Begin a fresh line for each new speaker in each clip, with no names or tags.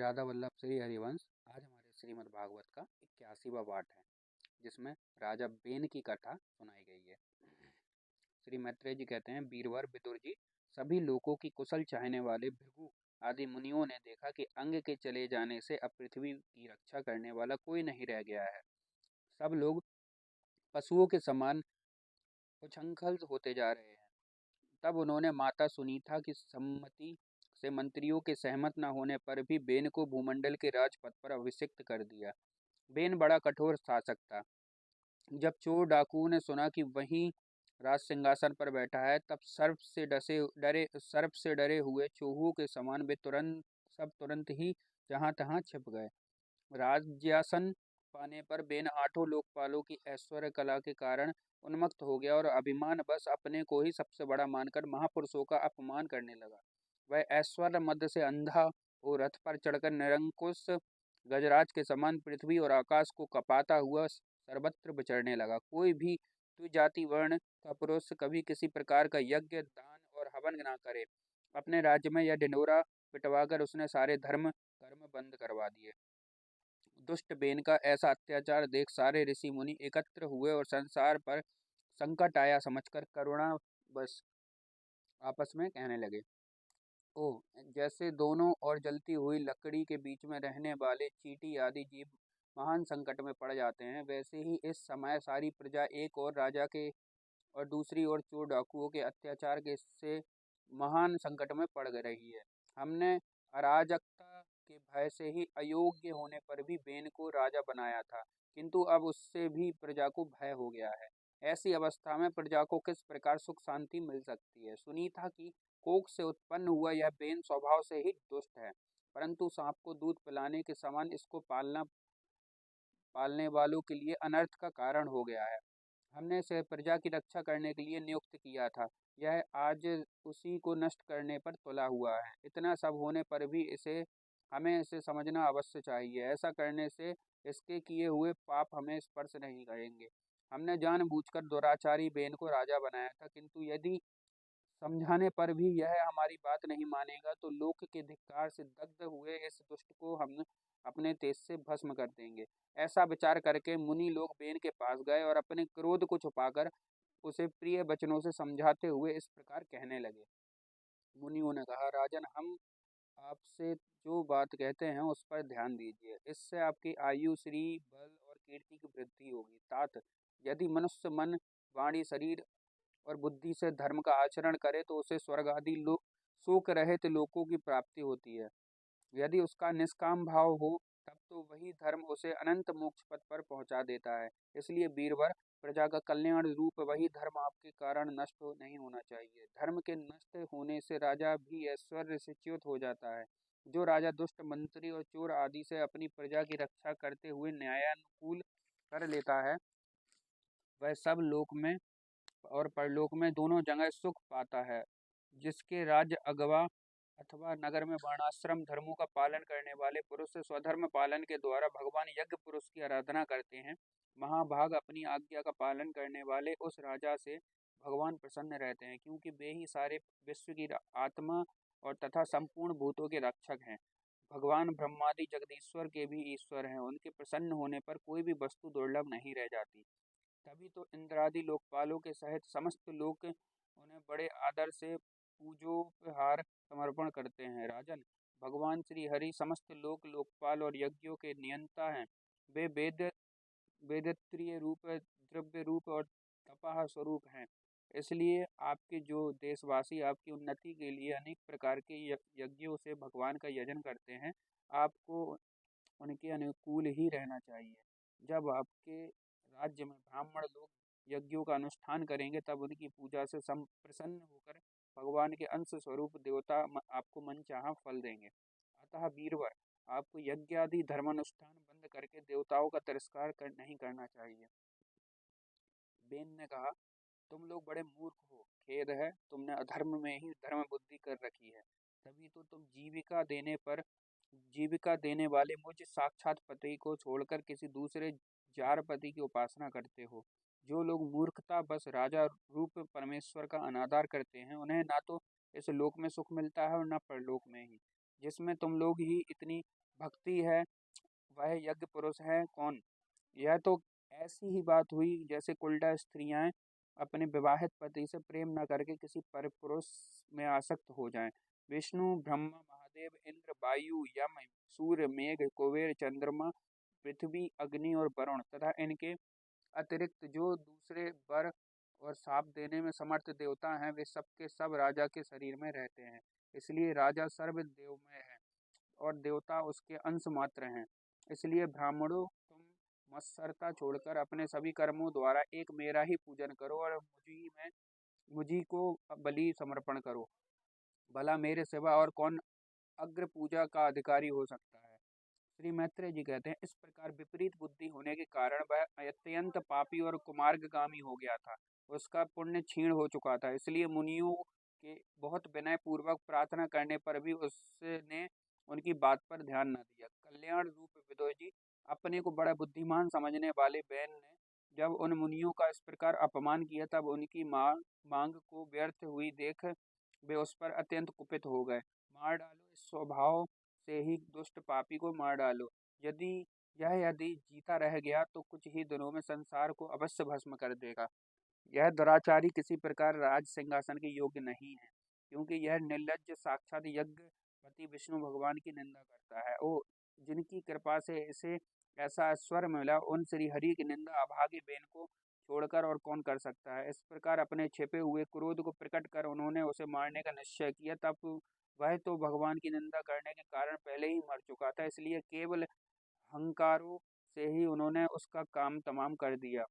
राधा वल्लभ श्री हरिवंश। आज हमारे श्रीमद् भागवत का 81वां पाठ है, जिसमें राजा बेन की कथा सुनाई गई है। श्री मैत्रेय जी कहते हैं, बीरवर विदुर जी, सभी लोगों की कुशल चाहने वाले भृगु आदि मुनियों ने देखा कि अंग के चले जाने से अब पृथ्वी की रक्षा करने वाला कोई नहीं रह गया है। सब लोग पशुओं के समान उच्छृंखल होते जा रहे हैं। तब उन्होंने माता सुनीता की सम्मति से मंत्रियों के सहमत न होने पर भी बेन को भूमंडल के राजपद पर अभिषिक्त कर दिया। बेन बड़ा कठोर शासक था। जब चोर डाकुओं ने सुना कि वहीं राज सिंहासन पर बैठा है, तब सर्प से डरे हुए चूहों के समान वे तुरंत ही जहां तहां छिप गए। राज्यासन पाने पर बेन आठों लोकपालों की ऐश्वर्य कला के कारण उन्मत्त हो गया और अभिमान बस अपने को ही सबसे बड़ा मानकर महापुरुषों का अपमान करने लगा। वह ऐश्वर्य मद से अंधा हो रथ पर चढ़कर निरंकुश गजराज के समान पृथ्वी और आकाश को कपाता हुआ सर्वत्र विचरने लगा। कोई भी द्विजाति वर्ण का पुरुष कभी किसी प्रकार का यज्ञ, दान और हवन न करे। अपने राज्य में यह ढिंढोरा पिटवाकर उसने सारे धर्म कर्म बंद करवा दिए। दुष्ट बेन का ऐसा अत्याचार देख सारे ऋषि मुनि एकत्र हुए और संसार पर संकट आया समझकर करुणा बस आपस में कहने लगे। ओह, जैसे दोनों ओर जलती हुई लकड़ी के बीच में रहने वाले चींटी आदि जीव महान संकट में पड़ जाते हैं, वैसे ही इस समय सारी प्रजा एक और राजा के और दूसरी ओर चोर डाकुओं के अत्याचार के से महान संकट में पड़ रही है। हमने अराजकता के भय से ही अयोग्य होने पर भी बेन को राजा बनाया था, किंतु अब उससे भी प्रजा को भय हो गया है। ऐसी अवस्था में प्रजा को किस प्रकार सुख शांति मिल सकती है। सुनीता की कोख से उत्पन्न हुआ यह बेन स्वभाव से ही दुष्ट है, परंतु सांप को दूध पिलाने के समान इसको पालने वालों के लिए अनर्थ का कारण हो गया है। हमने इसे प्रजा की रक्षा करने के लिए नियुक्त किया था। यह आज उसी को नष्ट करने पर तुला हुआ है। इतना सब होने पर भी हमें इसे समझना अवश्य चाहिए। ऐसा करने से इसके किए हुए पाप हमें स्पर्श नहीं करेंगे। हमने जानबूझकर दुराचारी बेन को राजा बनाया था, किंतु यदि समझाने पर भी यह हमारी बात नहीं मानेगा, तो लोक के धिक्कार से दग्ध हुए इस दुष्ट को हम अपने तेज से भस्म कर देंगे। ऐसा विचार करके मुनि लोग बेन के पास गए और अपने क्रोध को छुपाकर उसे प्रिय वचनों से समझाते हुए इस प्रकार कहने लगे। मुनियों ने कहा, राजन, हम आपसे जो बात कहते हैं उस पर ध्यान दीजिए। इससे आपकी आयु, श्री, बल और कीर्ति की वृद्धि होगी। तात, यदि मनुष्य मन, वाणी, शरीर और बुद्धि से धर्म का आचरण करे तो उसे स्वर्ग आदि शोक रहित लोकों की प्राप्ति होती है। यदि उसका निष्काम भाव हो, तब तो वही धर्म उसे अनंत मोक्ष पद पर पहुंचा देता है। इसलिए वीरवर, प्रजा का कल्याण रूप वही धर्म आपके कारण नष्ट नहीं होना चाहिए। धर्म के नष्ट होने से राजा भी ऐश्वर्य से च्युत हो जाता है। जो राजा दुष्ट मंत्री और चोर आदि से अपनी प्रजा की रक्षा करते हुए न्यायानुकूल कर लेता है, वह सब लोक में और परलोक में दोनों जगह सुख पाता है। जिसके राज्य अगवा अथवा नगर में वर्णाश्रम धर्मों का पालन करने वाले पुरुष स्वधर्म पालन के द्वारा भगवान यज्ञ पुरुष की आराधना करते हैं, महाभाग अपनी आज्ञा का पालन करने वाले उस राजा से भगवान प्रसन्न रहते हैं, क्योंकि वे ही सारे विश्व की आत्मा और तथा संपूर्ण भूतों के रक्षक हैं। भगवान ब्रह्मादि जगदीश्वर के भी ईश्वर हैं। उनके प्रसन्न होने पर कोई भी वस्तु दुर्लभ नहीं रह जाती। तभी तो इंद्रादि लोकपालों के सहित समस्त लोग उन्हें बड़े आदर से पूजोपहार समर्पण करते हैं। राजन, भगवान श्री हरि समस्त लोकपाल और यज्ञों के नियंता हैं। वे वेदत्रीय रूप, द्रव्य रूप और तपाह स्वरूप हैं। इसलिए आपके जो देशवासी आपकी उन्नति के लिए अनेक प्रकार के यज्ञों से भगवान का यजन करते हैं, आपको उनके अनुकूल ही रहना चाहिए। जब आपके राज्य में ब्राह्मण लोग यज्ञों का अनुष्ठान करेंगे, तब उनकी पूजा से प्रसन्न होकर भगवान के अंश स्वरूप देवता आपको मनचाहा फल देंगे। अतः वीरवर, आपको यज्ञ आदि धर्मानुष्ठान बंद करके देवताओं का तिरस्कार नहीं करना चाहिए। बेन ने कहा, तुम लोग बड़े मूर्ख हो। खेद है, तुमने अधर्म में ही धर्म बुद्धि कर रखी है। तभी तो तुम जीविका देने वाले मुझ साक्षात पति को छोड़कर किसी दूसरे जार पति की उपासना करते हो। जो लोग मूर्खता बस राजा रूप परमेश्वर का अनादर करते हैं, उन्हें ना तो इस लोक में सुख मिलता है और न परलोक में ही, जिसमें तुम लोग ही इतनी भक्ति है वह यज्ञ पुरुष है कौन। यह तो ऐसी ही बात हुई जैसे कुल्डा स्त्रियां अपने विवाहित पति से प्रेम न करके किसी पर पुरुष में आसक्त हो जाएं। विष्णु ब्रह्मा महादेव इंद्र वायु यम सूर्य मेघ कुबेर चंद्रमा पृथ्वी अग्नि और वरुण तथा इनके अतिरिक्त जो दूसरे वर और शाप देने में समर्थ देवता हैं वे सब के सब राजा के शरीर में रहते हैं। इसलिए राजा सर्व देवमय है और देवता उसके अंश मात्र हैं। इसलिए ब्राह्मणों तुम मत्सरता छोड़कर अपने सभी कर्मों द्वारा एक मेरा ही पूजन करो और मुझी को बलि समर्पण करो। भला मेरे सिवा और कौन अग्र पूजा का अधिकारी हो सकता है। श्री मैत्रेय जी कहते हैं इस प्रकार विपरीत बुद्धि होने के कारण वह अत्यंत पापी और कुमार्गगामी हो गया था। उसका पुण्य क्षीण हो चुका था। इसलिए मुनियों के बहुत विनय पूर्वक प्रार्थना करने पर भी उसने उनकी बात पर ध्यान न दिया। कल्याण रूप विदुर जी अपने को बड़ा बुद्धिमान समझने वाले बैन ने जब उन मुनियों का इस प्रकार अपमान किया तब उनकी मांग को व्यर्थ हुई देख वे उस पर अत्यंत कुपित हो गए। मार डालो, इस स्वभाव से ही दुष्ट पापी को मार डालो। यदि यदि जीता रह गया तो कुछ ही दिनों में संसार को अवश्य भस्म कर देगा। यह दुराचारी किसी प्रकार राज सिंहासन के योग्य नहीं है, क्योंकि यह निर्लज्ज साक्षात यज्ञपति विष्णु भगवान की निंदा करता है। ओ जिनकी कृपा से इसे ऐसा स्वर मिला, उन श्री हरि की निंदा अभागी बेन को छोड़कर और कौन कर सकता है। इस प्रकार अपने छिपे हुए क्रोध को प्रकट कर उन्होंने उसे मारने का निश्चय किया। तब वह तो भगवान की निंदा करने के कारण पहले ही मर चुका था, इसलिए केवल अहंकारों से ही उन्होंने उसका काम तमाम कर दिया।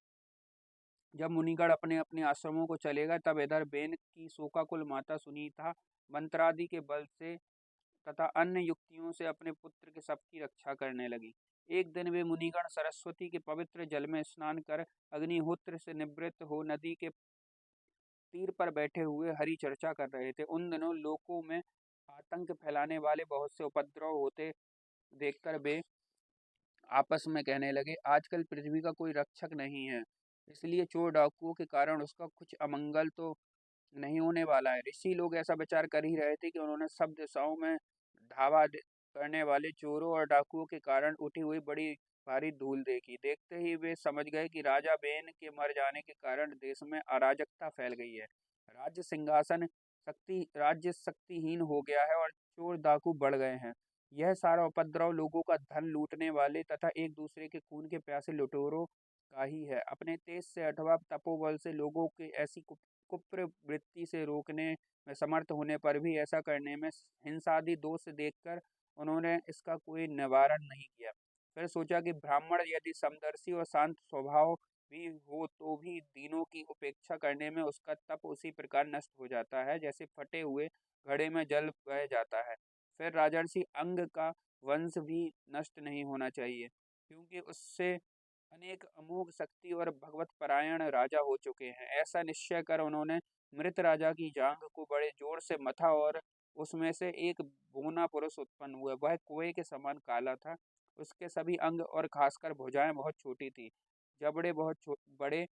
जब मुनिगण अपने अपने आश्रमों को चले गए तब इधर बेन की शोकाकुल माता सुनीता मंत्रादि के बल से तथा अन्य युक्तियों से अपने पुत्र के शव की रक्षा करने लगी। एक दिन वे मुनिगण सरस्वती के पवित्र जल में स्नान कर अग्निहोत्र से निवृत्त हो नदी के तीर पर बैठे हुए हरि चर्चा कर रहे थे। उन दिनों लोकों में आतंक फैलाने वाले बहुत से उपद्रव होते देखकर वे आपस में कहने लगे आजकल पृथ्वी का कोई रक्षक नहीं है, इसलिए चोर डाकुओं के कारण उसका कुछ अमंगल तो नहीं होने वाला है। ऋषि लोग ऐसा विचार कर ही रहे थे कि उन्होंने सब दिशाओं में करने वाले चोरों और डाकुओं के कारण उठी हुई बड़ी भारी धूल देखी। देखते ही वे समझ गए कि राजा बेन के मर जाने के कारण देश में अराजकता फैल गई है। राज्य शक्तिहीन हो गया है और चोर डाकू बढ़ गए हैं। यह सारा उपद्रव लोगों का धन लूटने वाले तथा एक दूसरे के खून के प्यासे लुटेरों का ही है। अपने तेज से अथवा तपोबल से लोगों के ऐसी कुप्र वृत्ति से रोकने में समर्थ होने पर भी ऐसा करने में हिंसादि दोष देखकर उन्होंने इसका कोई निवारण नहीं किया। फिर सोचा कि ब्राह्मण यदि समदर्शी और शांत स्वभाव भी हो तो भी दीनों की उपेक्षा करने में उसका तप उसी प्रकार नष्ट हो जाता है जैसे फटे हुए घड़े में जल बह जाता है। फिर राजर्षि अंग का वंश भी नष्ट नहीं होना चाहिए, क्योंकि उससे अनेक अमोघ शक्ति और भगवत परायण राजा हो चुके हैं। ऐसा निश्चय कर उन्होंने मृत राजा की जांघ को बड़े जोर से मथा और उसमें से एक बूना पुरुष उत्पन्न हुआ। वह कुएं के समान काला था। उसके सभी अंग और खासकर भुजाएं बहुत छोटी थी, जबड़े बहुत बड़े,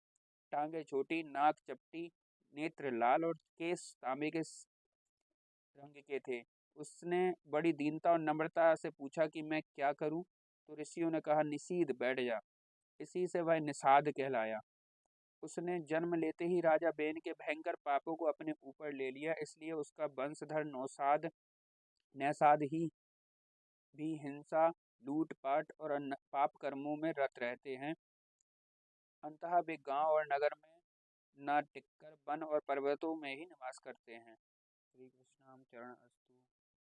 टांगे छोटी, नाक चपटी, नेत्र लाल और केस तांबे के रंग के थे। उसने बड़ी दीनता और नम्रता से पूछा कि मैं क्या करूं। तो ऋषियों ने कहा निषीद बैठ जा। इसी से वह निषाद कहलाया। उसने जन्म लेते ही राजा बेन के भयंकर पापों को अपने ऊपर ले लिया, इसलिए उसका वंशधर नौसाद ही भी हिंसा, लूटपाट और अन्य पाप कर्मों में रत रहते हैं। अंततः वे गांव और नगर में न टिककर वन और पर्वतों में ही निवास करते हैं। श्री कृष्णाम चरण अस्तु।